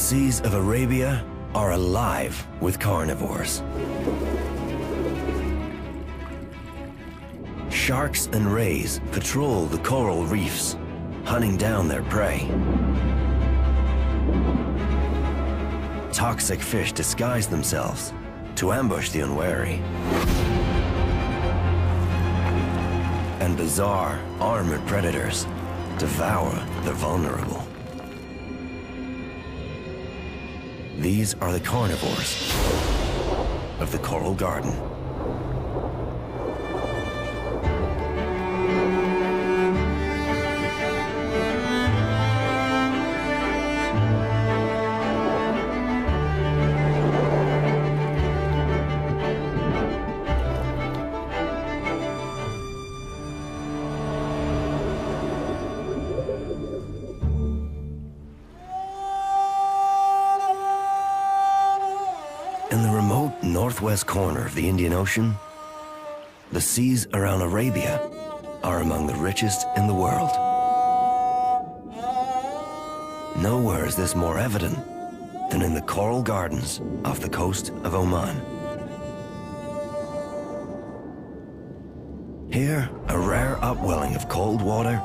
seas of Arabia are alive with carnivores. Sharks and rays patrol the coral reefs, hunting down their prey. Toxic fish disguise themselves to ambush the unwary. And bizarre, armored predators devour the vulnerable. These are the carnivores of the coral garden. In the remote northwest corner of the Indian Ocean, the seas around Arabia are among the richest in the world. Nowhere is this more evident than in the coral gardens off the coast of Oman. Here, a rare upwelling of cold water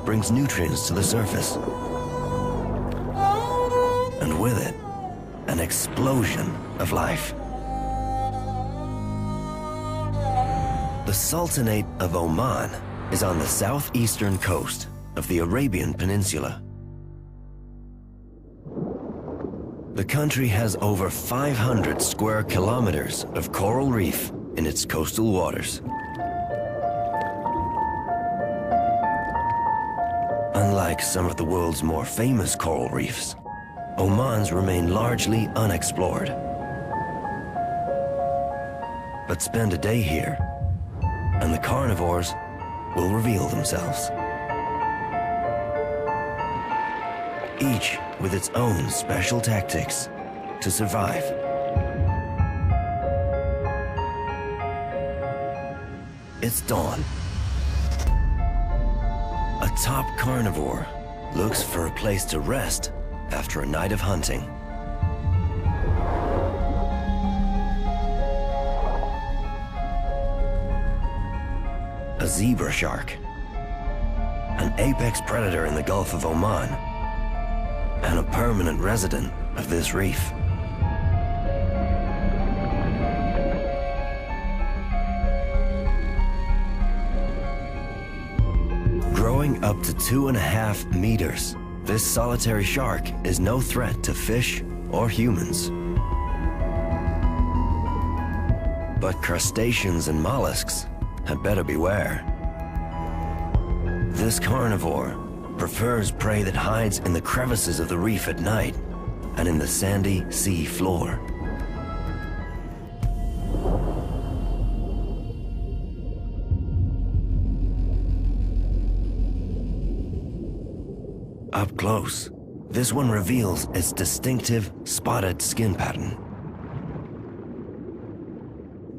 brings nutrients to the surface, and with it, an explosion of life. The Sultanate of Oman is on the southeastern coast of the Arabian Peninsula. The country has over 500 square kilometers of coral reef in its coastal waters. Unlike some of the world's more famous coral reefs, Oman's remain largely unexplored. But spend a day here, and the carnivores will reveal themselves. Each with its own special tactics to survive. It's dawn. A top carnivore looks for a place to rest after a night of hunting. A zebra shark, an apex predator in the Gulf of Oman, and a permanent resident of this reef. Growing up to 2.5 meters, this solitary shark is no threat to fish or humans. But crustaceans and mollusks had better beware. This carnivore prefers prey that hides in the crevices of the reef at night and in the sandy sea floor. Up close, this one reveals its distinctive spotted skin pattern.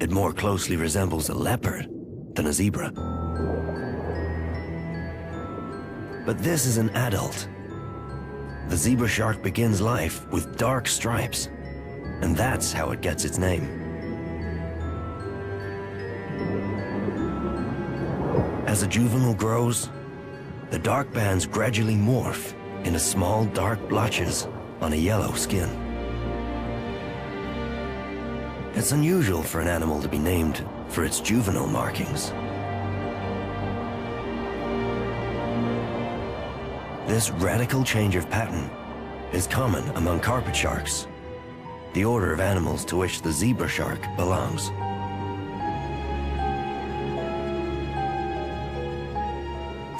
It more closely resembles a leopard than a zebra. But this is an adult. The zebra shark begins life with dark stripes, and that's how it gets its name. As a juvenile grows, the dark bands gradually morph into small dark blotches on a yellow skin. It's unusual for an animal to be named for its juvenile markings. This radical change of pattern is common among carpet sharks, the order of animals to which the zebra shark belongs.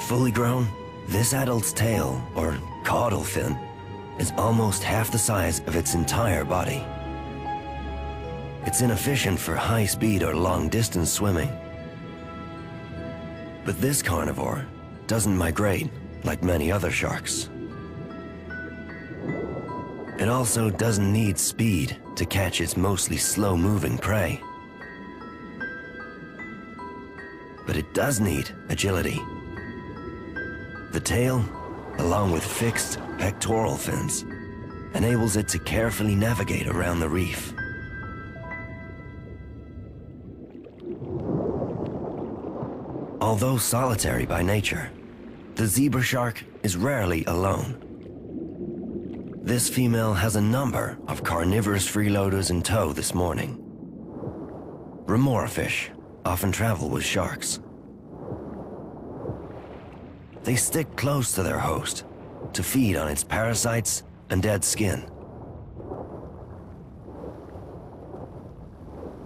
Fully grown, this adult's tail, or caudal fin, is almost half the size of its entire body. It's inefficient for high-speed or long-distance swimming. But this carnivore doesn't migrate like many other sharks. It also doesn't need speed to catch its mostly slow-moving prey. But it does need agility. The tail, along with fixed pectoral fins, enables it to carefully navigate around the reef. Although solitary by nature, the zebra shark is rarely alone. This female has a number of carnivorous freeloaders in tow this morning. Remora fish often travel with sharks. They stick close to their host to feed on its parasites and dead skin.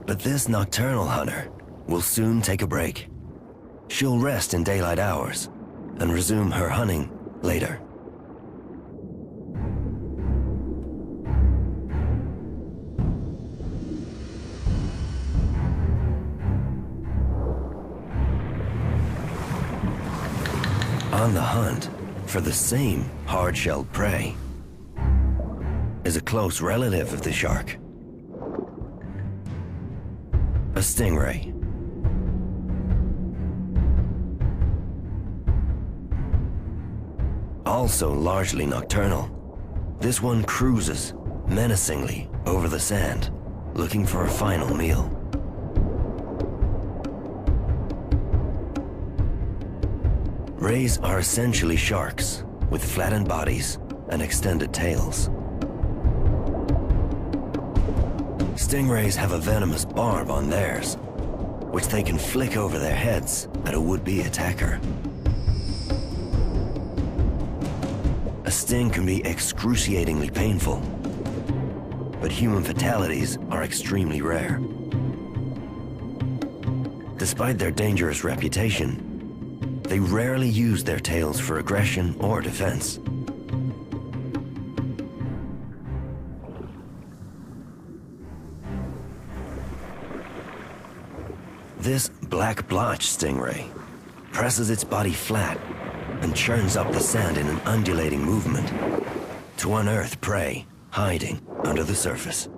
But this nocturnal hunter will soon take a break. She'll rest in daylight hours and resume her hunting later. On the hunt for the same hard-shelled prey is a close relative of the shark, a stingray. Also largely nocturnal, this one cruises menacingly over the sand, looking for a final meal. Rays are essentially sharks, with flattened bodies and extended tails. Stingrays have a venomous barb on theirs, which they can flick over their heads at a would-be attacker. A sting can be excruciatingly painful, but human fatalities are extremely rare. Despite their dangerous reputation, they rarely use their tails for aggression or defense. This black blotch stingray presses its body flat and churns up the sand in an undulating movement to unearth prey hiding under the surface.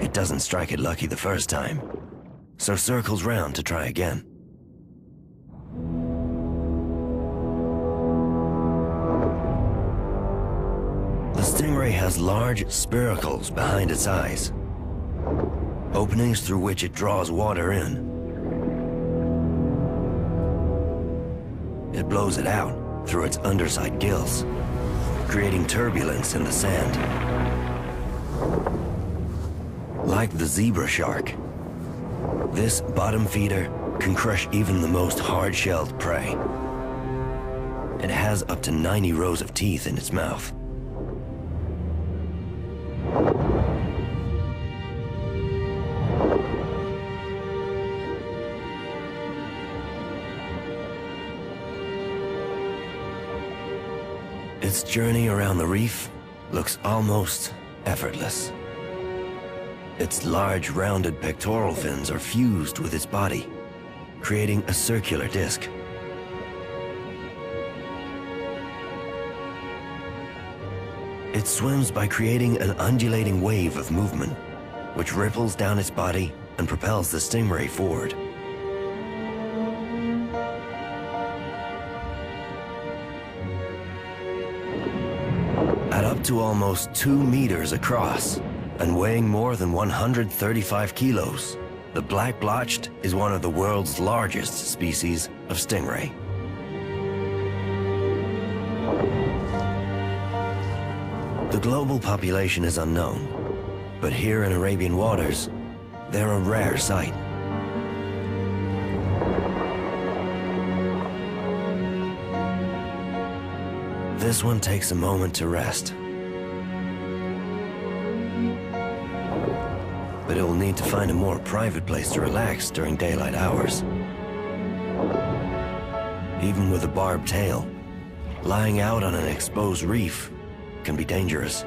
It doesn't strike it lucky the first time, so circles round to try again. The stingray has large spiracles behind its eyes, openings through which it draws water in. It blows it out through its underside gills, creating turbulence in the sand. Like the zebra shark, this bottom feeder can crush even the most hard-shelled prey. It has up to 90 rows of teeth in its mouth. Its journey around the reef looks almost effortless. Its large, rounded pectoral fins are fused with its body, creating a circular disc. It swims by creating an undulating wave of movement, which ripples down its body and propels the stingray forward. At up to almost 2 meters across, and weighing more than 135 kilos, the black blotched is one of the world's largest species of stingray. The global population is unknown, but here in Arabian waters, they're a rare sight. This one takes a moment to rest, but it will need to find a more private place to relax during daylight hours. Even with a barbed tail, lying out on an exposed reef can be dangerous.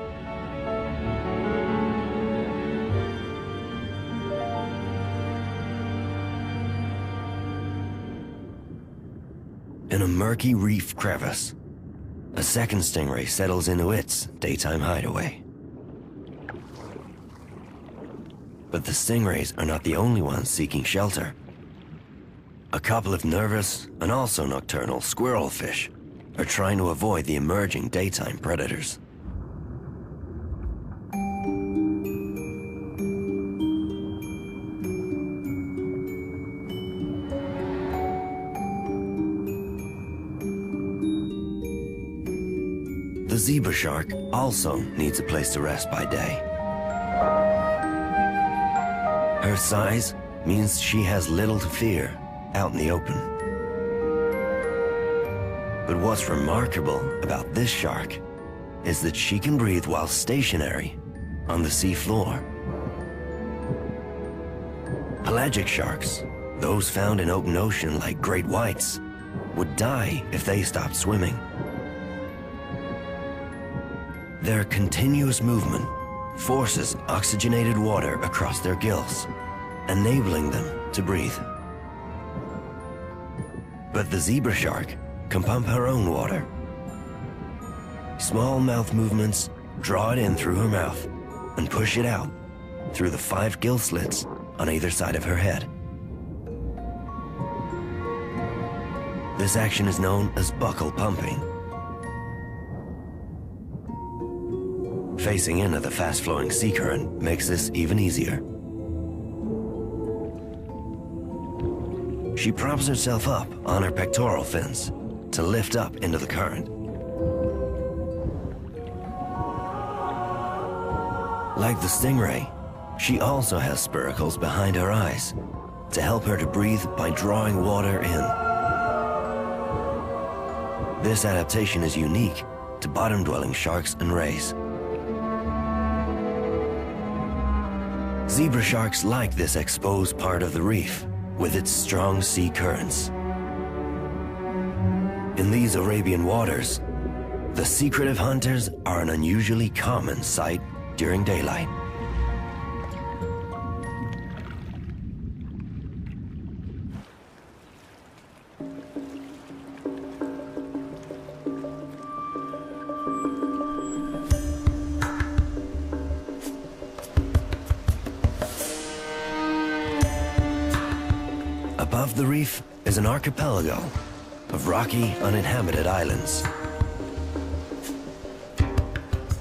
In a murky reef crevice, a second stingray settles into its daytime hideaway. But the stingrays are not the only ones seeking shelter. A couple of nervous and also nocturnal squirrelfish or trying to avoid the emerging daytime predators. The zebra shark also needs a place to rest by day. Her size means she has little to fear out in the open. But what's remarkable about this shark is that she can breathe while stationary on the sea floor. Pelagic sharks, those found in open ocean like great whites, would die if they stopped swimming. Their continuous movement forces oxygenated water across their gills, enabling them to breathe. But the zebra shark can pump her own water. Small mouth movements draw it in through her mouth and push it out through the 5 gill slits on either side of her head. This action is known as buccal pumping. Facing into the fast-flowing sea current makes this even easier. She props herself up on her pectoral fins to lift up into the current. Like the stingray, she also has spiracles behind her eyes to help her to breathe by drawing water in. This adaptation is unique to bottom-dwelling sharks and rays. Zebra sharks like this exposed part of the reef with its strong sea currents. In these Arabian waters, the secretive hunters are an unusually common sight during daylight. Above the reef is an archipelago of rocky, uninhabited islands.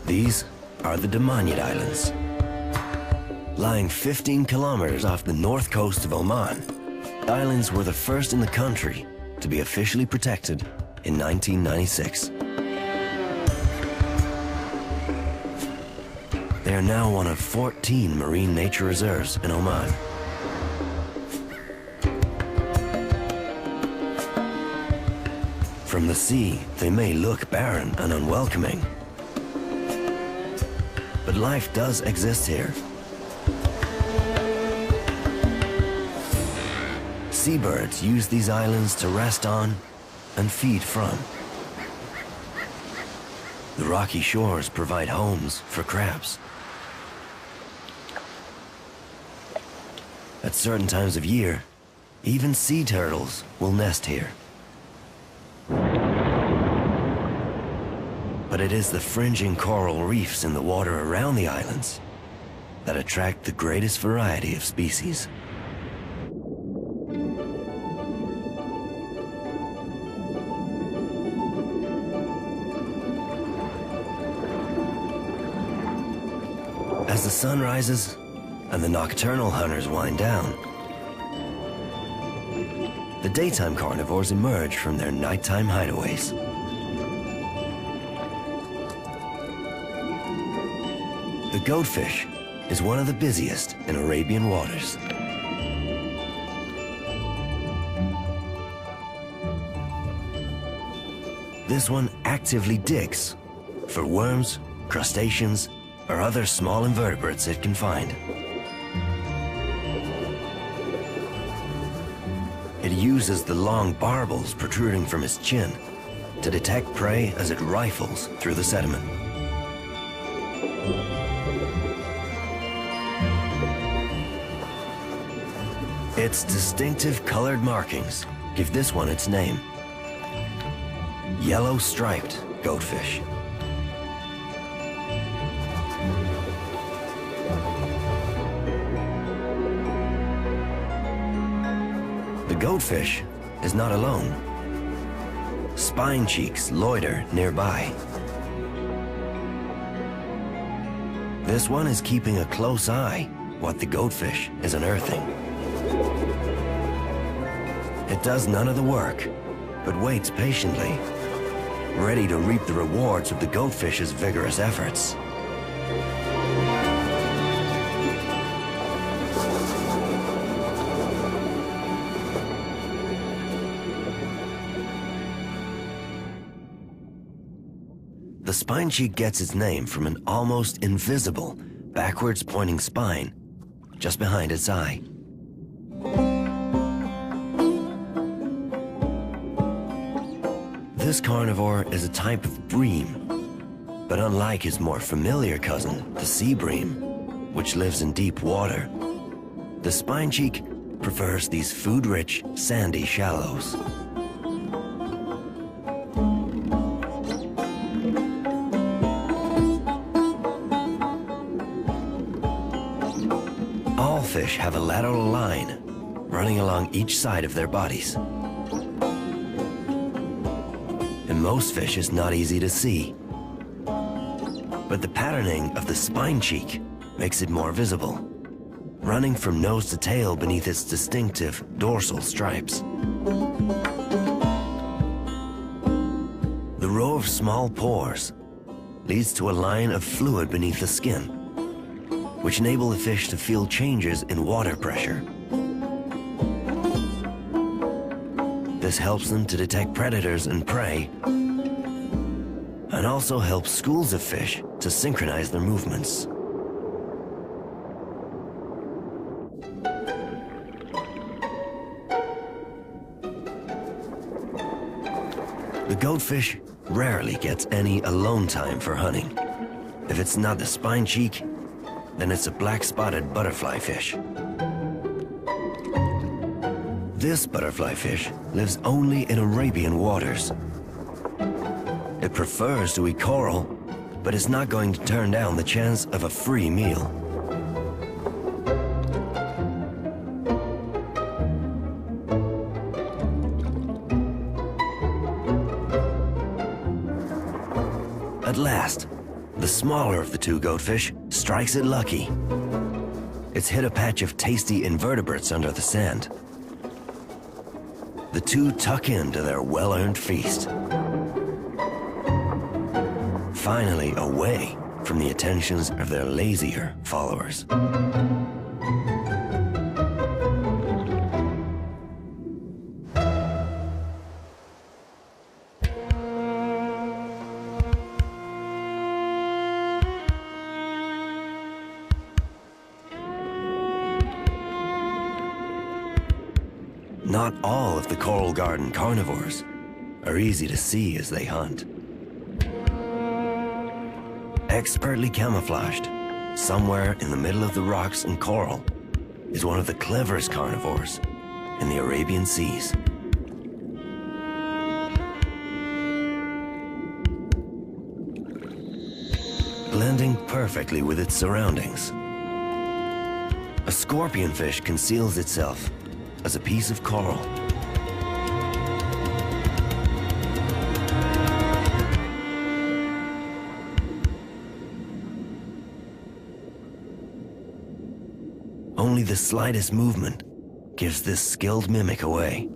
These are the Damanid Islands. Lying 15 kilometers off the north coast of Oman, the islands were the first in the country to be officially protected in 1996. They are now one of 14 marine nature reserves in Oman. From the sea, they may look barren and unwelcoming, but life does exist here. Seabirds use these islands to rest on and feed from. The rocky shores provide homes for crabs. At certain times of year, even sea turtles will nest here. But it is the fringing coral reefs in the water around the islands that attract the greatest variety of species. As the sun rises and the nocturnal hunters wind down, the daytime carnivores emerge from their nighttime hideaways. The goatfish is one of the busiest in Arabian waters. This one actively digs for worms, crustaceans, or other small invertebrates it can find. It uses the long barbels protruding from its chin to detect prey as it rifles through the sediment. Its distinctive colored markings give this one its name: yellow-striped goatfish. The goatfish is not alone. spine cheeks loiter nearby. This one is keeping a close eye what the goatfish is unearthing. It does none of the work, but waits patiently, ready to reap the rewards of the goatfish's vigorous efforts. The spine cheek gets its name from an almost invisible, backwards pointing spine just behind its eye. This carnivore is a type of bream, but unlike his more familiar cousin, the sea bream, which lives in deep water, the spine cheek prefers these food-rich, sandy shallows. All fish have a lateral line running along each side of their bodies. And most fish is not easy to see. But the patterning of the spine cheek makes it more visible, running from nose to tail beneath its distinctive dorsal stripes. The row of small pores leads to a line of fluid beneath the skin, which enable the fish to feel changes in water pressure. This helps them to detect predators and prey, and also helps schools of fish to synchronize their movements. The goatfish rarely gets any alone time for hunting. If it's not the spine cheek, then it's a black-spotted butterfly fish. This butterfly fish lives only in Arabian waters. It prefers to eat coral, but it's not going to turn down the chance of a free meal. At last, the smaller of the two goatfish strikes it lucky. It's hit a patch of tasty invertebrates under the sand. The two tuck into their well-earned feast, finally away from the attentions of their lazier followers. Not all of the coral garden carnivores are easy to see as they hunt. Expertly camouflaged, somewhere in the middle of the rocks and coral, is one of the cleverest carnivores in the Arabian seas. Blending perfectly with its surroundings, a scorpionfish conceals itself as a piece of coral. Only the slightest movement gives this skilled mimic away.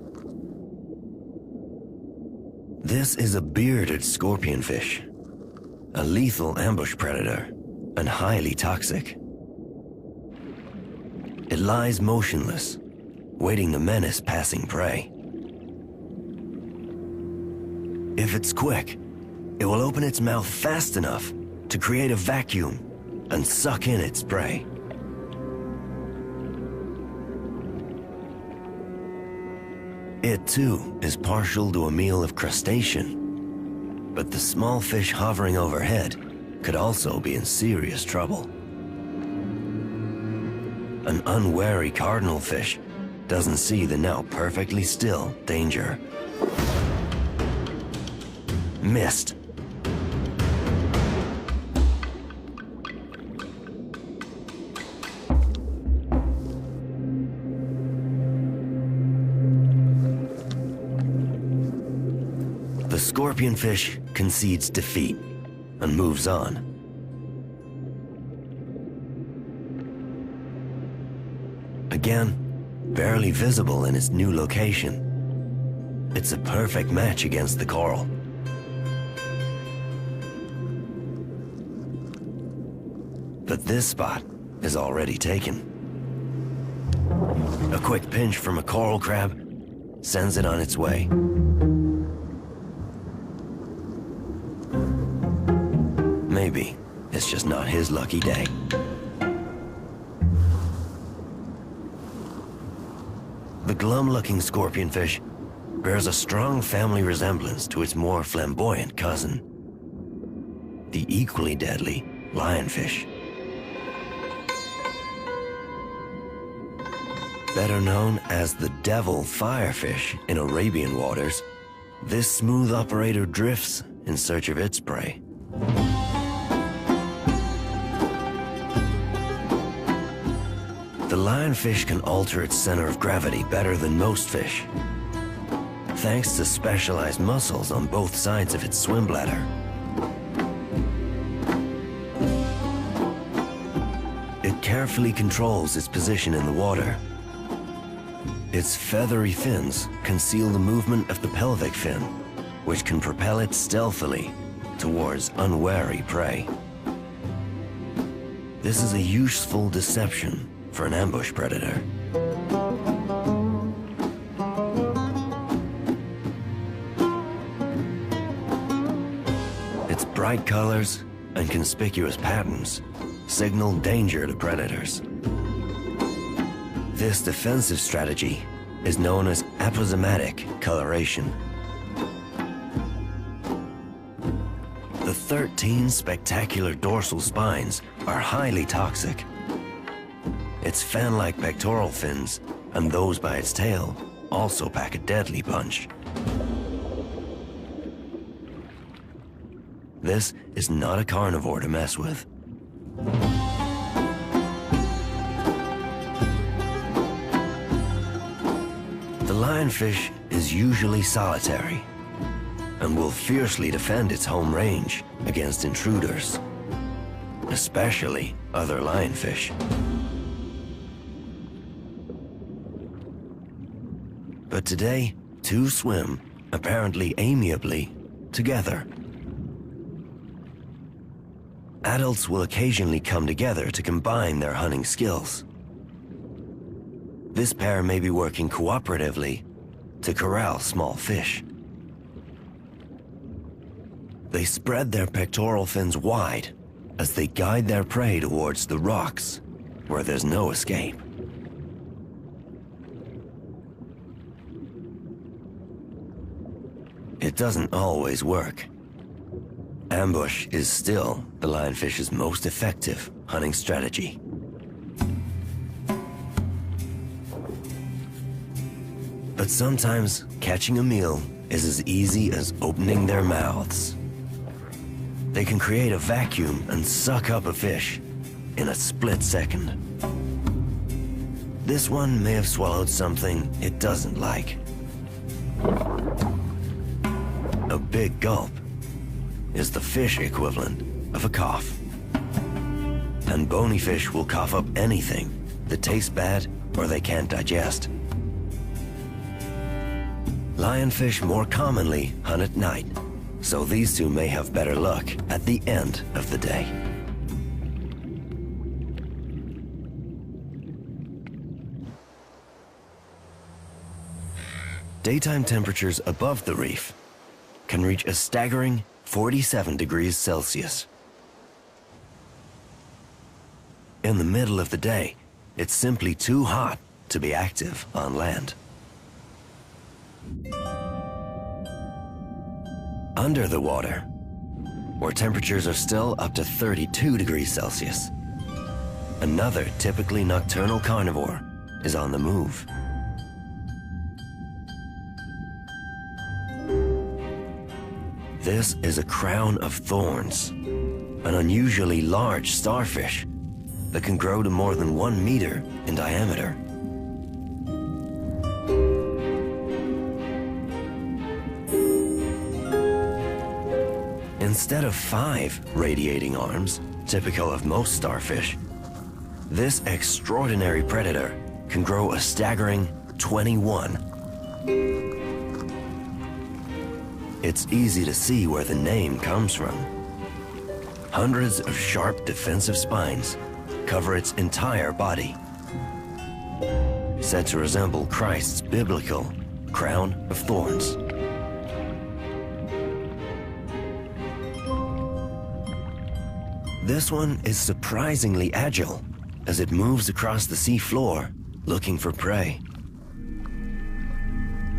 This is a bearded scorpionfish, a lethal ambush predator and highly toxic. It lies motionless, waiting to menace passing prey. If it's quick, it will open its mouth fast enough to create a vacuum and suck in its prey. It too is partial to a meal of crustacean, but the small fish hovering overhead could also be in serious trouble. An unwary cardinal fish doesn't see the now perfectly still danger. Missed. The scorpionfish concedes defeat and moves on. Again, barely visible in its new location, it's a perfect match against the coral. But this spot is already taken. A quick pinch from a coral crab sends it on its way. Maybe it's just not his lucky day. The glum-looking scorpionfish bears a strong family resemblance to its more flamboyant cousin, the equally deadly lionfish. Better known as the devil firefish in Arabian waters, this smooth operator drifts in search of its prey. The lionfish can alter its center of gravity better than most fish, thanks to specialized muscles on both sides of its swim bladder. It carefully controls its position in the water. Its feathery fins conceal the movement of the pelvic fin, which can propel it stealthily towards unwary prey. This is a useful deception for an ambush predator. Its bright colors and conspicuous patterns signal danger to predators. This defensive strategy is known as aposematic coloration. The 13 spectacular dorsal spines are highly toxic. Its fan-like pectoral fins and those by its tail also pack a deadly punch. This is not a carnivore to mess with. The lionfish is usually solitary and will fiercely defend its home range against intruders, especially other lionfish. But today, two swim, apparently amiably, together. Adults will occasionally come together to combine their hunting skills. This pair may be working cooperatively to corral small fish. They spread their pectoral fins wide as they guide their prey towards the rocks where there's no escape. It doesn't always work. Ambush is still the lionfish's most effective hunting strategy. But sometimes catching a meal is as easy as opening their mouths. They can create a vacuum and suck up a fish in a split second. This one may have swallowed something it doesn't like. A big gulp is the fish equivalent of a cough. And bony fish will cough up anything that tastes bad or they can't digest. Lionfish more commonly hunt at night, so these two may have better luck at the end of the day. Daytime temperatures above the reef can reach a staggering 47 degrees Celsius. In the middle of the day, it's simply too hot to be active on land. Under the water, where temperatures are still up to 32 degrees Celsius, another typically nocturnal carnivore is on the move. This is a crown of thorns, an unusually large starfish that can grow to more than 1 meter in diameter. Instead of 5 radiating arms, typical of most starfish, this extraordinary predator can grow a staggering 21. It's easy to see where the name comes from. Hundreds of sharp defensive spines cover its entire body, said to resemble Christ's biblical crown of thorns. This one is surprisingly agile as it moves across the sea floor looking for prey.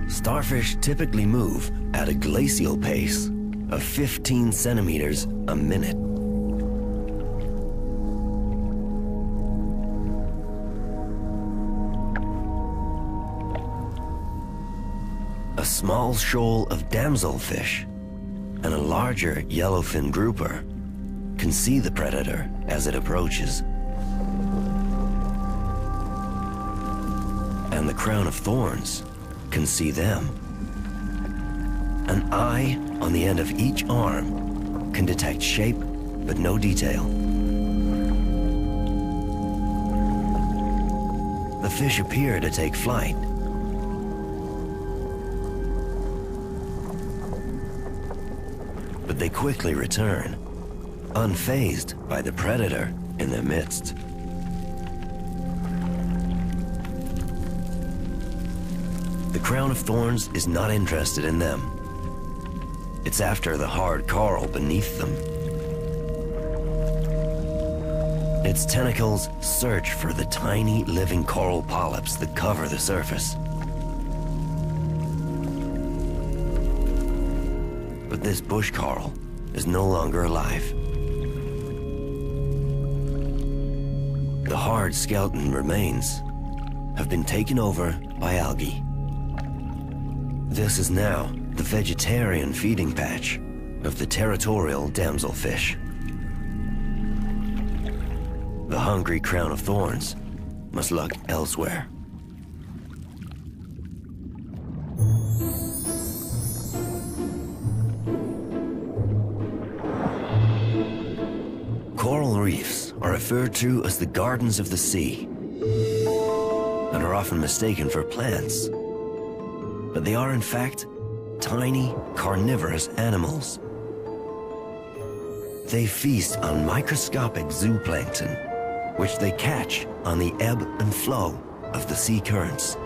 Starfish typically move at a glacial pace of 15 centimeters a minute. A small shoal of damselfish and a larger yellowfin grouper can see the predator as it approaches. And the crown of thorns can see them. An eye on the end of each arm can detect shape but no detail. The fish appear to take flight. But they quickly return, unfazed by the predator in their midst. The crown of thorns is not interested in them. It's after the hard coral beneath them. Its tentacles search for the tiny living coral polyps that cover the surface. But this bush coral is no longer alive. The hard skeleton remains have been taken over by algae. This is now the vegetarian feeding patch of the territorial damselfish. The hungry crown of thorns must look elsewhere. Coral reefs are referred to as the gardens of the sea and are often mistaken for plants. But they are in fact tiny carnivorous animals. They feast on microscopic zooplankton, which they catch on the ebb and flow of the sea currents.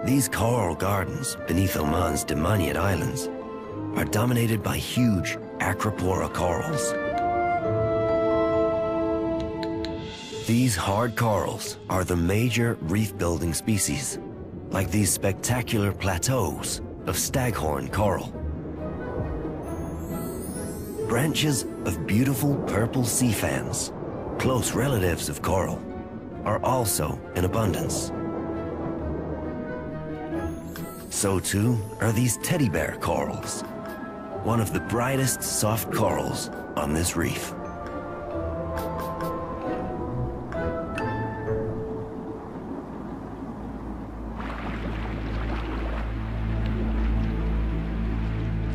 These coral gardens beneath Oman's Damaniyat Islands are dominated by huge acropora corals. These hard corals are the major reef-building species, like these spectacular plateaus of staghorn coral. Branches of beautiful purple sea fans, close relatives of coral, are also in abundance. So too are these teddy bear corals, one of the brightest soft corals on this reef.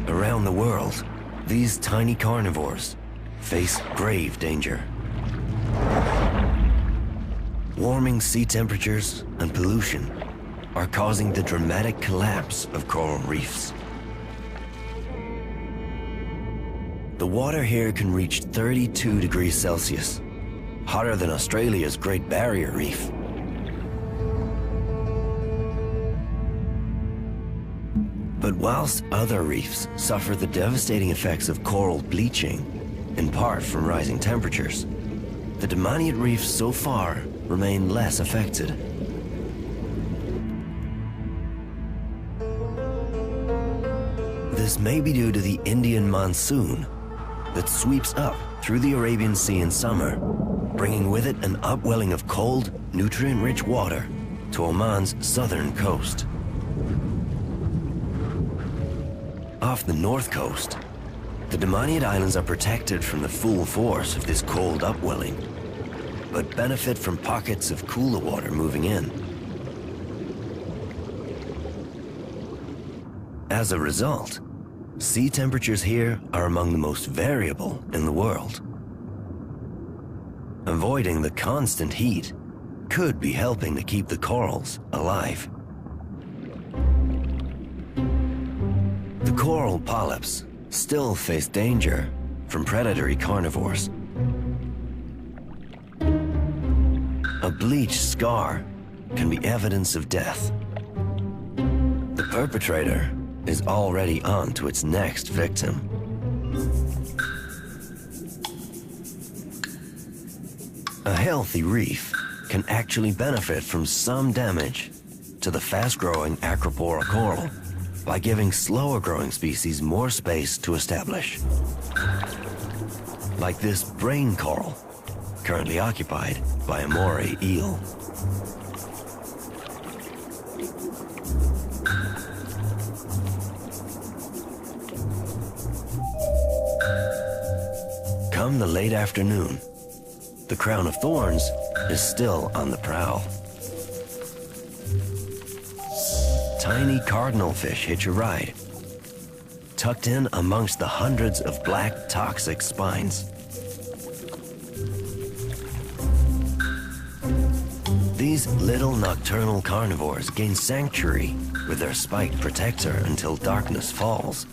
Around the world, these tiny carnivores face grave danger. Warming sea temperatures and pollution are causing the dramatic collapse of coral reefs. The water here can reach 32 degrees Celsius, hotter than Australia's Great Barrier Reef. But whilst other reefs suffer the devastating effects of coral bleaching, in part from rising temperatures, the Damaniyat reefs so far remain less affected. This may be due to the Indian monsoon that sweeps up through the Arabian Sea in summer, bringing with it an upwelling of cold, nutrient-rich water to Oman's southern coast. Off the north coast, the Damaniyat Islands are protected from the full force of this cold upwelling, but benefit from pockets of cooler water moving in. As a result, sea temperatures here are among the most variable in the world. Avoiding the constant heat could be helping to keep the corals alive. The coral polyps still face danger from predatory carnivores. A bleached scar can be evidence of death. The perpetrator is already on to its next victim. A healthy reef can actually benefit from some damage to the fast-growing acropora coral by giving slower-growing species more space to establish. Like this brain coral, currently occupied by a moray eel. Come the late afternoon, the crown of thorns is still on the prowl. Tiny cardinal fish hitch a ride, tucked in amongst the hundreds of black toxic spines. These little nocturnal carnivores gain sanctuary with their spiked protector until darkness falls,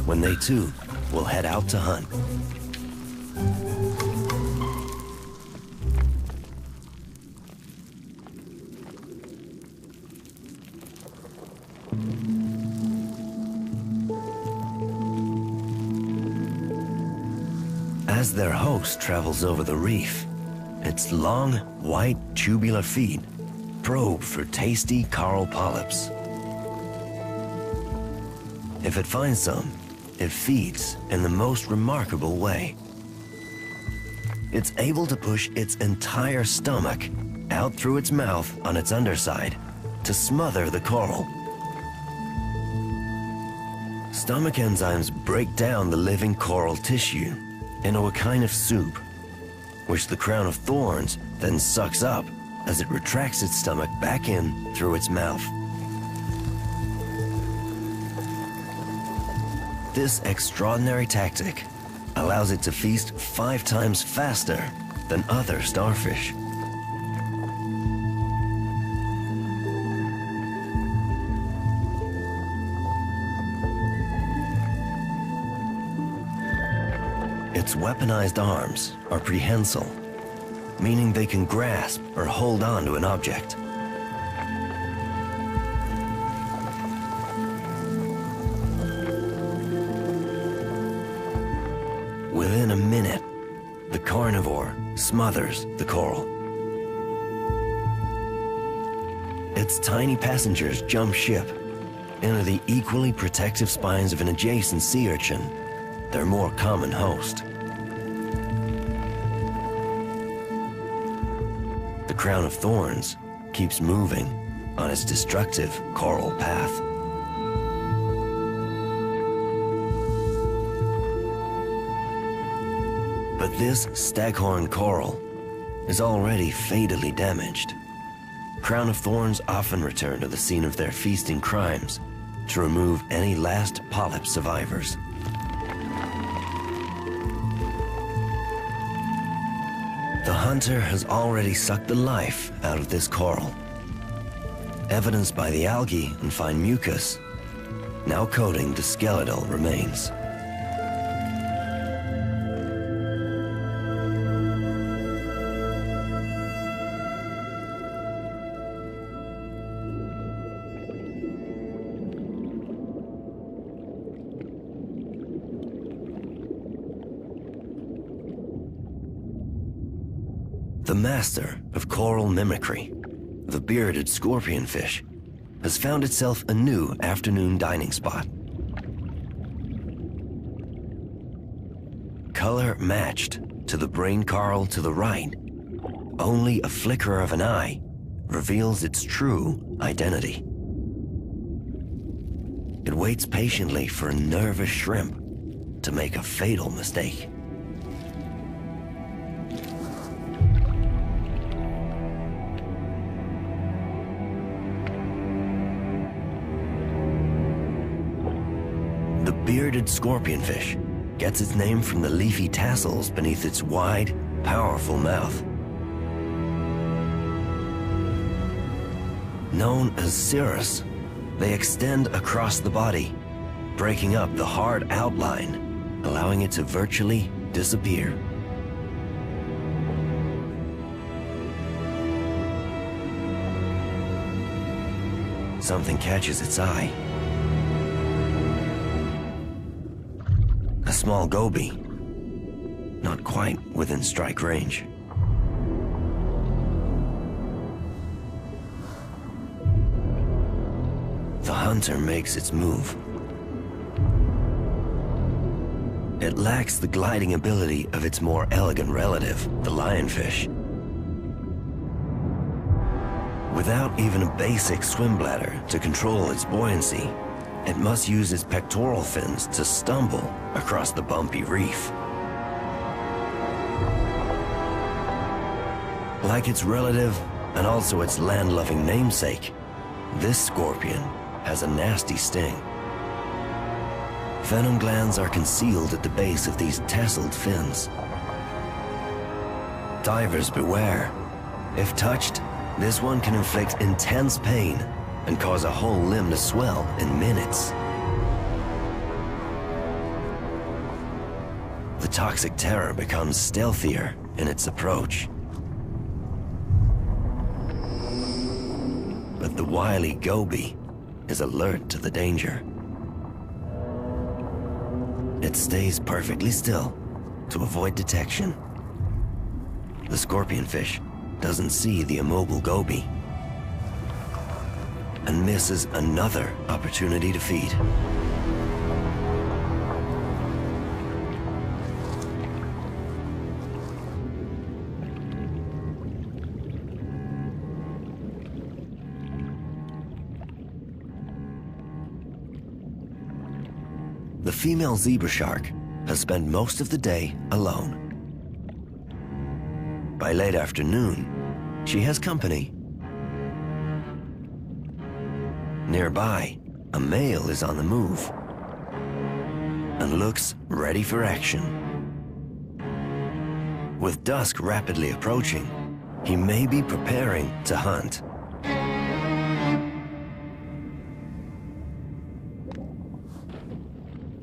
when they too will head out to hunt. As their host travels over the reef, its long, white, tubular feet probe for tasty coral polyps. If it finds some, it feeds in the most remarkable way. It's able to push its entire stomach out through its mouth on its underside to smother the coral. Stomach enzymes break down the living coral tissue into a kind of soup, which the crown of thorns then sucks up as it retracts its stomach back in through its mouth. This extraordinary tactic allows it to feast 5 times faster than other starfish. Its weaponized arms are prehensile, meaning they can grasp or hold on to an object. Within a minute, the carnivore smothers the coral. Its tiny passengers jump ship into the equally protective spines of an adjacent sea urchin, their more common host. The crown of thorns keeps moving on its destructive coral path. But this staghorn coral is already fatally damaged. Crown of thorns often return to the scene of their feasting crimes to remove any last polyp survivors. The hunter has already sucked the life out of this coral, evidenced by the algae and fine mucus now coating the skeletal remains. The master of coral mimicry, the bearded scorpionfish, has found itself a new afternoon dining spot. Color matched to the brain coral to the right, only a flicker of an eye reveals its true identity. It waits patiently for a nervous shrimp to make a fatal mistake. bearded scorpionfish gets its name from the leafy tassels beneath its wide, powerful mouth. Known as cirrus, they extend across the body, breaking up the hard outline, allowing it to virtually disappear. Something catches its eye. A small goby, not quite within strike range. The hunter makes its move. It lacks the gliding ability of its more elegant relative, the lionfish. Without even a basic swim bladder to control its buoyancy, it must use its pectoral fins to stumble across the bumpy reef. Like its relative, and also its land-loving namesake, this scorpion has a nasty sting. Venom glands are concealed at the base of these tasseled fins. Divers beware. If touched, this one can inflict intense pain and cause a whole limb to swell in minutes. The toxic terror becomes stealthier in its approach. But the wily goby is alert to the danger. It stays perfectly still to avoid detection. The scorpionfish doesn't see the immobile goby and misses another opportunity to feed. The female zebra shark has spent most of the day alone. By late afternoon, she has company. Nearby, a male is on the move and looks ready for action. With dusk rapidly approaching, he may be preparing to hunt.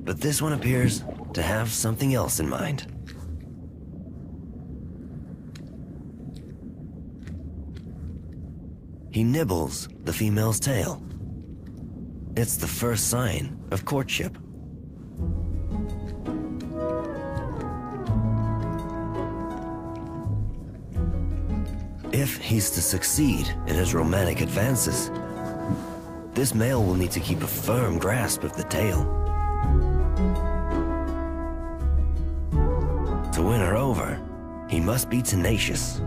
But this one appears to have something else in mind. He nibbles the female's tail. It's the first sign of courtship. If he's to succeed in his romantic advances, this male will need to keep a firm grasp of the tail. To win her over, he must be tenacious.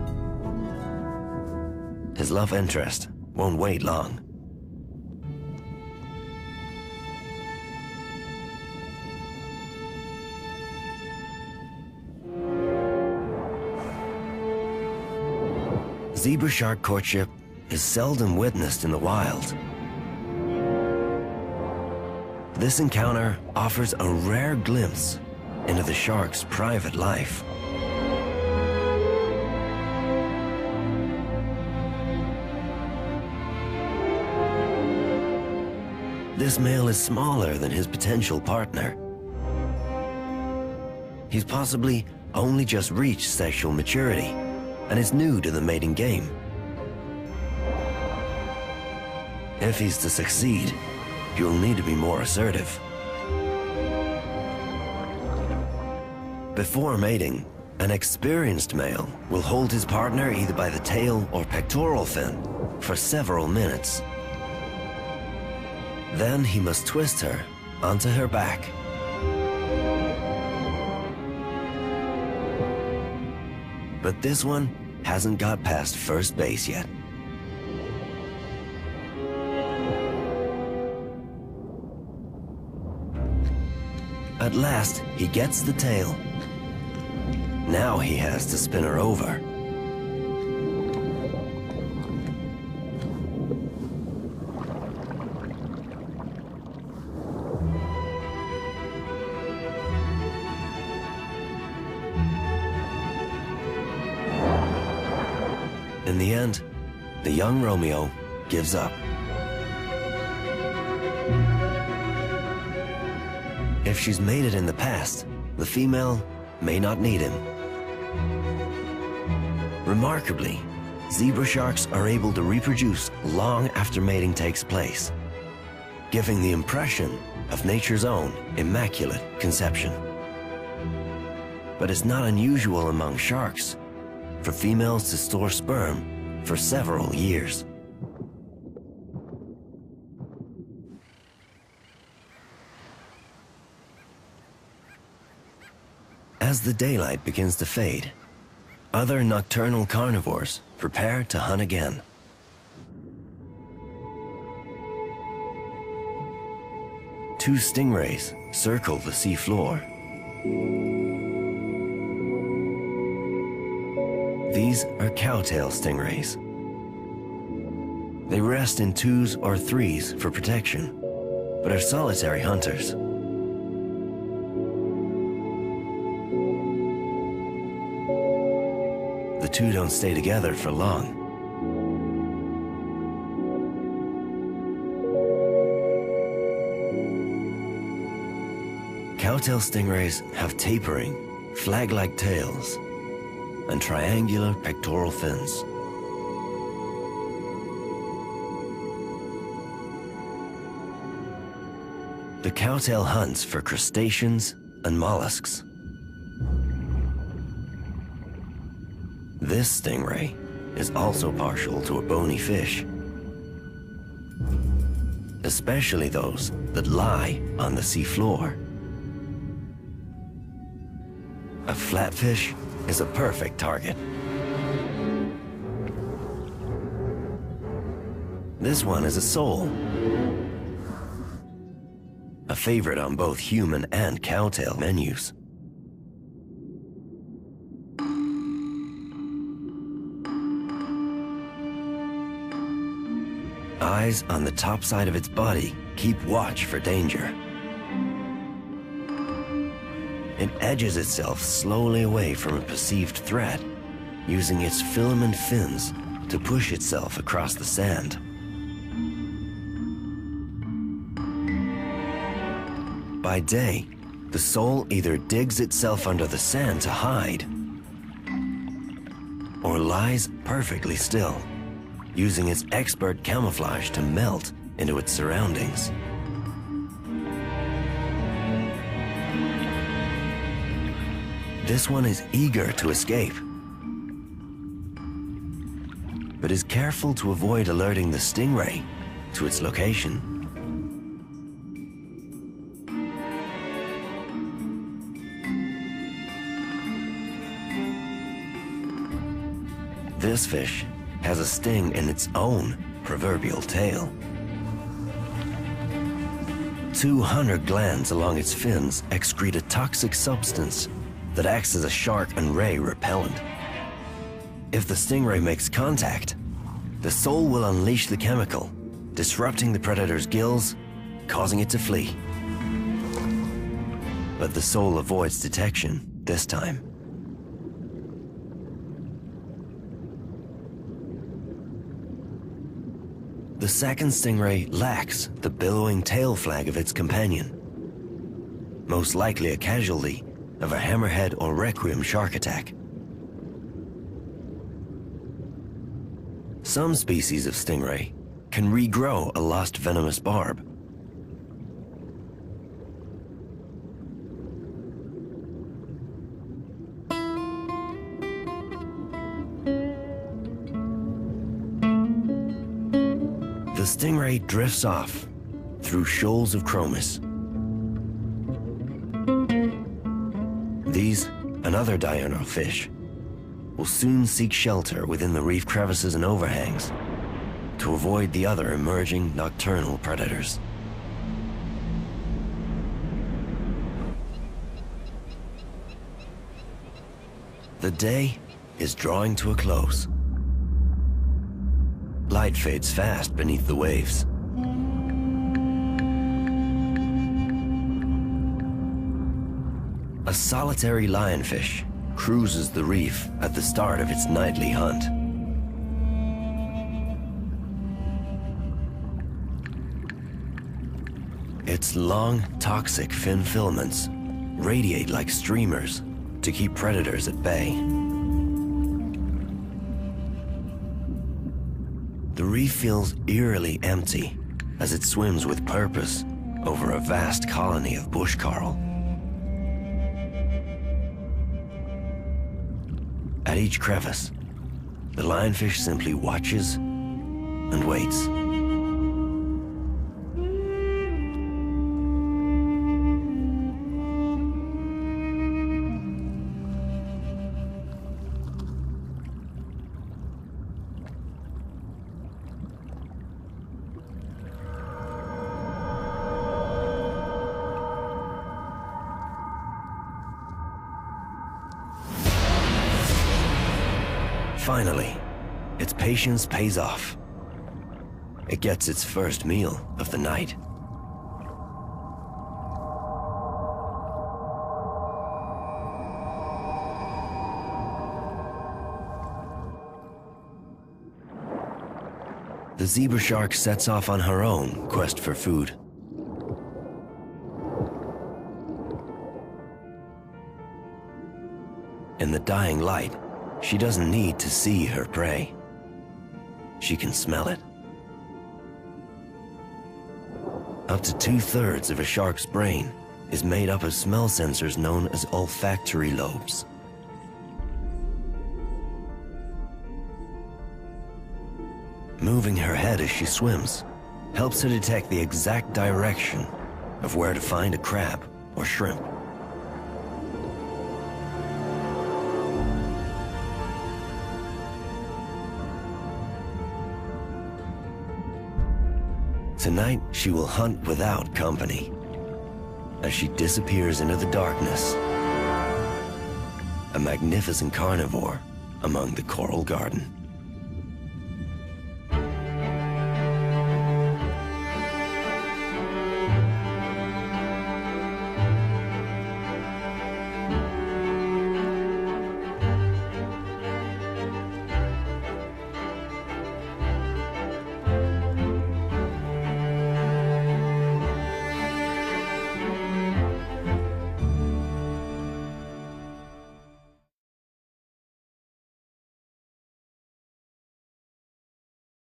His love interest won't wait long. Zebra shark courtship is seldom witnessed in the wild. This encounter offers a rare glimpse into the shark's private life. This male is smaller than his potential partner. He's possibly only just reached sexual maturity and is new to the mating game. If he's to succeed, he'll need to be more assertive. Before mating, an experienced male will hold his partner either by the tail or pectoral fin for several minutes. Then he must twist her onto her back. But this one hasn't got past first base yet. At last, he gets the tail. Now he has to spin her over. In the end, the young Romeo gives up. If she's made it in the past, the female may not need him. Remarkably, zebra sharks are able to reproduce long after mating takes place, giving the impression of nature's own immaculate conception. But it's not unusual among sharks for females to store sperm for several years. As the daylight begins to fade, other nocturnal carnivores prepare to hunt again. Two stingrays circle the sea floor. These are cowtail stingrays. They rest in twos or threes for protection, but are solitary hunters. The two don't stay together for long. Cowtail stingrays have tapering, flag-like tails and triangular pectoral fins. The cowtail hunts for crustaceans and mollusks. This stingray is also partial to a bony fish, especially those that lie on the sea floor. A flatfish is a perfect target. This one is a sole, a favorite on both human and cowtail menus. Eyes on the top side of its body keep watch for danger. It edges itself slowly away from a perceived threat, using its filament fins to push itself across the sand. By day, the sole either digs itself under the sand to hide, or lies perfectly still, using its expert camouflage to melt into its surroundings. This one is eager to escape, but is careful to avoid alerting the stingray to its location. This fish has a sting in its own proverbial tail. 200 glands along its fins excrete a toxic substance that acts as a shark and ray repellent. If the stingray makes contact, the sole will unleash the chemical, disrupting the predator's gills, causing it to flee. But the sole avoids detection this time. The second stingray lacks the billowing tail flag of its companion, most likely a casualty of a hammerhead or requiem shark attack. Some species of stingray can regrow a lost venomous barb. The stingray drifts off through shoals of chromis. These and other diurnal fish will soon seek shelter within the reef crevices and overhangs to avoid the other emerging nocturnal predators. The day is drawing to a close. Light fades fast beneath the waves. A solitary lionfish cruises the reef at the start of its nightly hunt. Its long, toxic fin filaments radiate like streamers to keep predators at bay. The reef feels eerily empty as it swims with purpose over a vast colony of bush coral. At each crevice, the lionfish simply watches and waits. Finally, its patience pays off. It gets its first meal of the night. The zebra shark sets off on her own quest for food. In the dying light, she doesn't need to see her prey. She can smell it. Up to 2/3 of a shark's brain is made up of smell sensors known as olfactory lobes. Moving her head as she swims helps her detect the exact direction of where to find a crab or shrimp. Tonight, she will hunt without company as she disappears into the darkness, a magnificent carnivore among the coral garden.